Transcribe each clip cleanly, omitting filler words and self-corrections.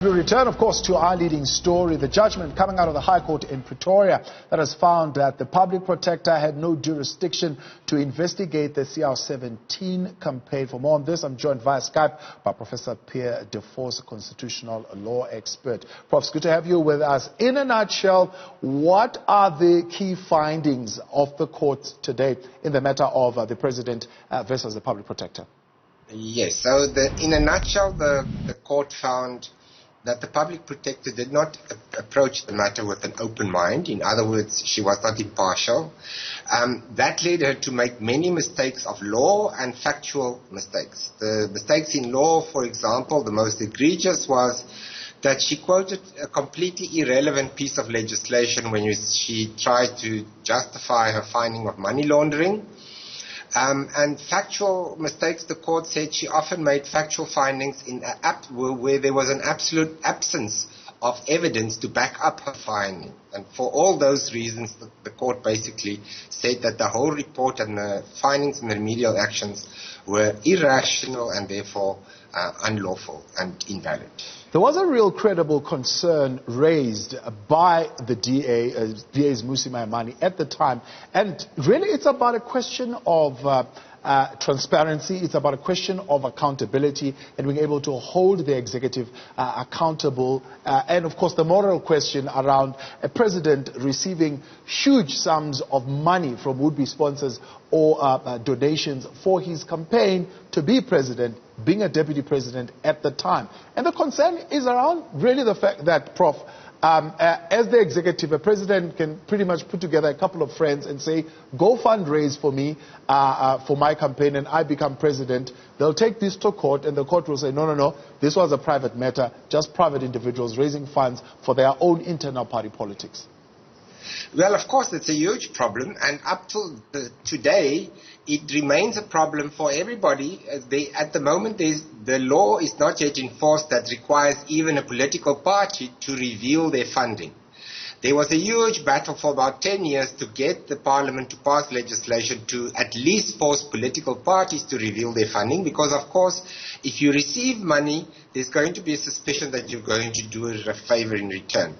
We return, of course, to our leading story, the judgment coming out of the High Court in Pretoria that has found that the public protector had no jurisdiction to investigate the CR17 campaign. For more on this, I'm joined via Skype by Professor Pierre de Vos, constitutional law expert. Prof, it's good to have you with us. In a nutshell, what are the key findings of the court today in the matter of the president versus the public protector? Yes, so in a nutshell, the court found that the public protector did not approach the matter with an open mind. In other words, she was not impartial. That led her to make many mistakes of law and factual mistakes. The mistakes in law, for example, the most egregious was that she quoted a completely irrelevant piece of legislation when she tried to justify her finding of money laundering. And factual mistakes, the court said she often made factual findings where there was an absolute absence of evidence to back up her finding. And for all those reasons, the court basically said that the whole report and the findings and the remedial actions were irrational and therefore unlawful and invalid. There was a real credible concern raised by the DA's Mmusi Maimane at the time. And really it's about a question of transparency, it's about a question of accountability and being able to hold the executive accountable. And of course the moral question around a president receiving huge sums of money from would-be sponsors or donations for his campaign to be president, being a deputy president at the time. And the concern is around really the fact that, Prof, as the executive, a president can pretty much put together a couple of friends and say, go fundraise for me, for my campaign, and I become president. They'll take this to court, and the court will say, no, this was a private matter, just private individuals raising funds for their own internal party politics. Well, of course, it's a huge problem, and up till today, it remains a problem for everybody. At the moment, the law is not yet enforced that requires even a political party to reveal their funding. There was a huge battle for about 10 years to get the parliament to pass legislation to at least force political parties to reveal their funding, because, of course, if you receive money, there's going to be a suspicion that you're going to do it a favor in return.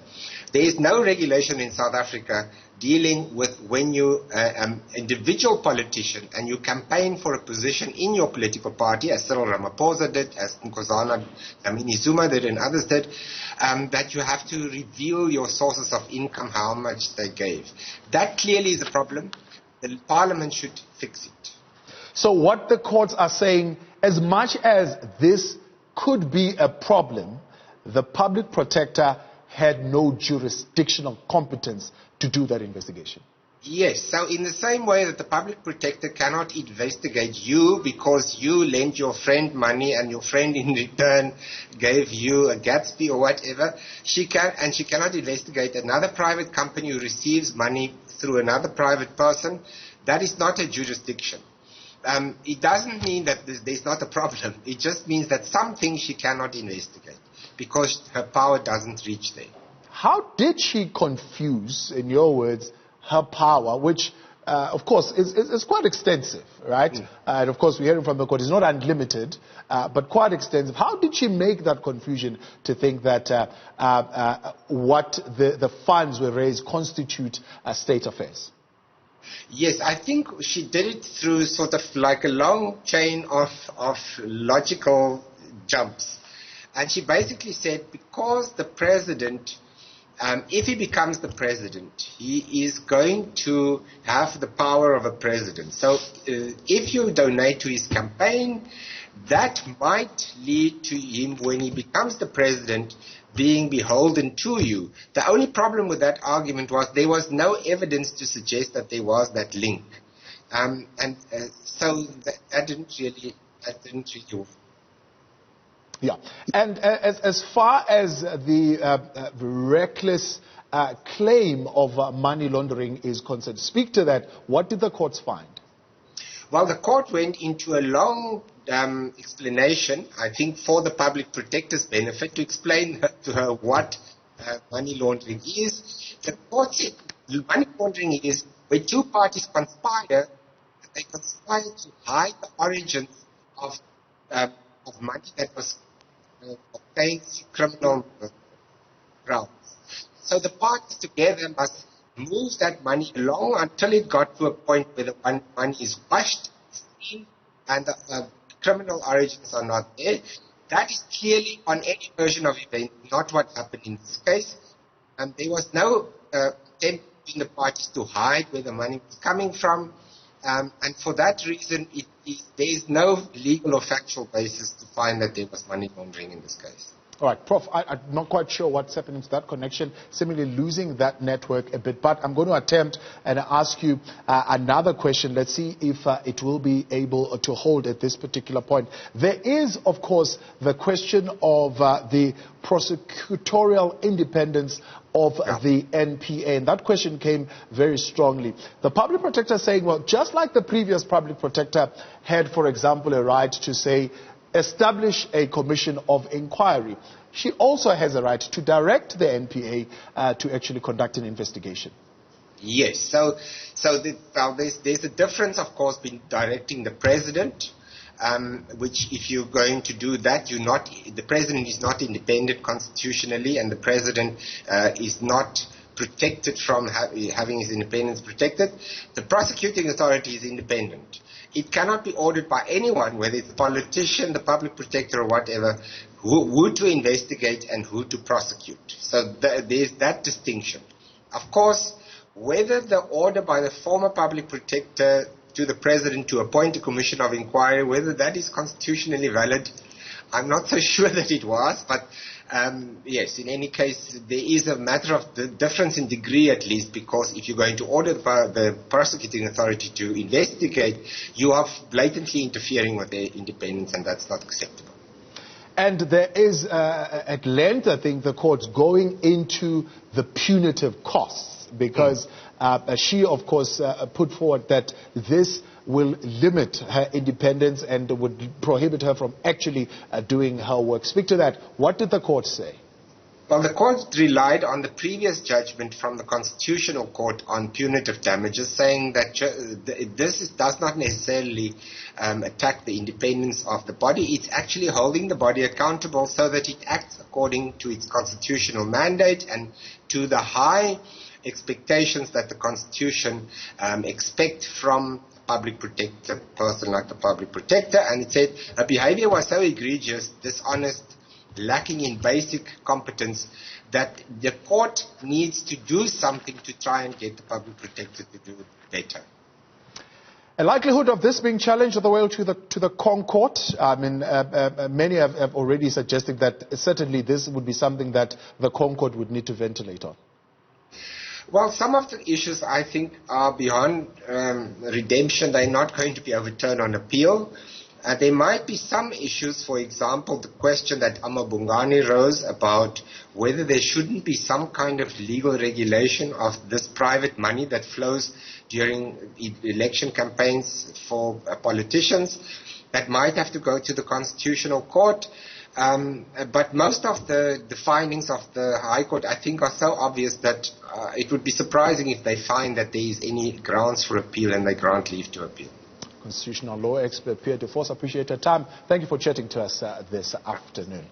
There is no regulation in South Africa dealing with when you're an individual politician and you campaign for a position in your political party, as Cyril Ramaphosa did, as Nkosazana Dlamini-Zuma did, and others did, that you have to reveal your sources of income, how much they gave. That clearly is a problem. The parliament should fix it. So what the courts are saying, as much as this could be a problem, the public protector had no jurisdictional competence to do that investigation. Yes, so in the same way that the public protector cannot investigate you because you lent your friend money and your friend in return gave you a Gatsby or whatever, she cannot investigate another private company who receives money through another private person. That is not a jurisdiction. It doesn't mean that there's not a problem. It just means that some things she cannot investigate because her power doesn't reach there. How did she confuse, in your words, her power, which, of course, is quite extensive, right? And, of course, we're hearing from the court, it's not unlimited, but quite extensive. How did she make that confusion to think that what the funds were raised constitute state affairs? Yes, I think she did it through sort of like a long chain of logical jumps. And she basically said because the president, if he becomes the president, he is going to have the power of a president. So if you donate to his campaign, that might lead to him, when he becomes the president, being beholden to you. The only problem with that argument was there was no evidence to suggest that there was that link. So that didn't really work. Yeah, and as far as the reckless claim of money laundering is concerned, speak to that. What did the courts find? Well, the court went into a long explanation, I think for the public protector's benefit, to explain to her what money laundering is. The court said money laundering is when two parties conspire, they conspire to hide the origins of money that was against criminal grounds. So the parties together must move that money along until it got to a point where the money is washed, steamed, and the criminal origins are not there. That is clearly on any version of event, not what happened in this case. And there was no attempt in the parties to hide where the money was coming from. And for that reason, there is no legal or factual basis to find that there was money laundering in this case. All right, Prof, I'm not quite sure what's happening to that connection, seemingly losing that network a bit, but I'm going to attempt and ask you another question. Let's see if it will be able to hold at this particular point. There is, of course, the question of the prosecutorial independence of the NPA, and that question came very strongly. The public protector saying, well, just like the previous public protector had, for example, a right to say, establish a commission of inquiry, she also has a right to direct the NPA to actually conduct an investigation. Yes, so there's a difference, of course, between directing the president, which if you're going to do that, the president is not independent constitutionally, and the president is not protected from having his independence protected. The prosecuting authority is independent. It cannot be ordered by anyone, whether it's a politician, the public protector, or whatever, who to investigate and who to prosecute. So there's that distinction. Of course, whether the order by the former public protector to the president to appoint a commission of inquiry, whether that is constitutionally valid, I'm not so sure that it was, but yes, in any case, there is a matter of the difference in degree at least, because if you're going to order the prosecuting authority to investigate, you are blatantly interfering with their independence, and that's not acceptable. And there is, at length, I think, the court going into the punitive costs, because she, of course, put forward that this will limit her independence and would prohibit her from actually doing her work. Speak to that. What did the court say? Well, the court relied on the previous judgment from the Constitutional Court on punitive damages, saying that this does not necessarily attack the independence of the body. It's actually holding the body accountable so that it acts according to its constitutional mandate and to the high expectations that the Constitution expect from public protector, person like the public protector. And it said her behavior was so egregious, dishonest, lacking in basic competence, that the court needs to do something to try and get the public protector to do better. A likelihood of this being challenged all the way to the Concord. I mean, many have already suggested that certainly this would be something that the Concord would need to ventilate on. Well, some of the issues, I think, are beyond redemption. They're not going to be overturned on appeal. There might be some issues, for example, the question that Amabungani rose about whether there shouldn't be some kind of legal regulation of this private money that flows during election campaigns for politicians. That might have to go to the Constitutional Court. But most of the findings of the High Court, I think, are so obvious that it would be surprising if they find that there is any grounds for appeal and they grant leave to appeal. Constitutional law expert Pierre de Vos, appreciate your time. Thank you for chatting to us this afternoon.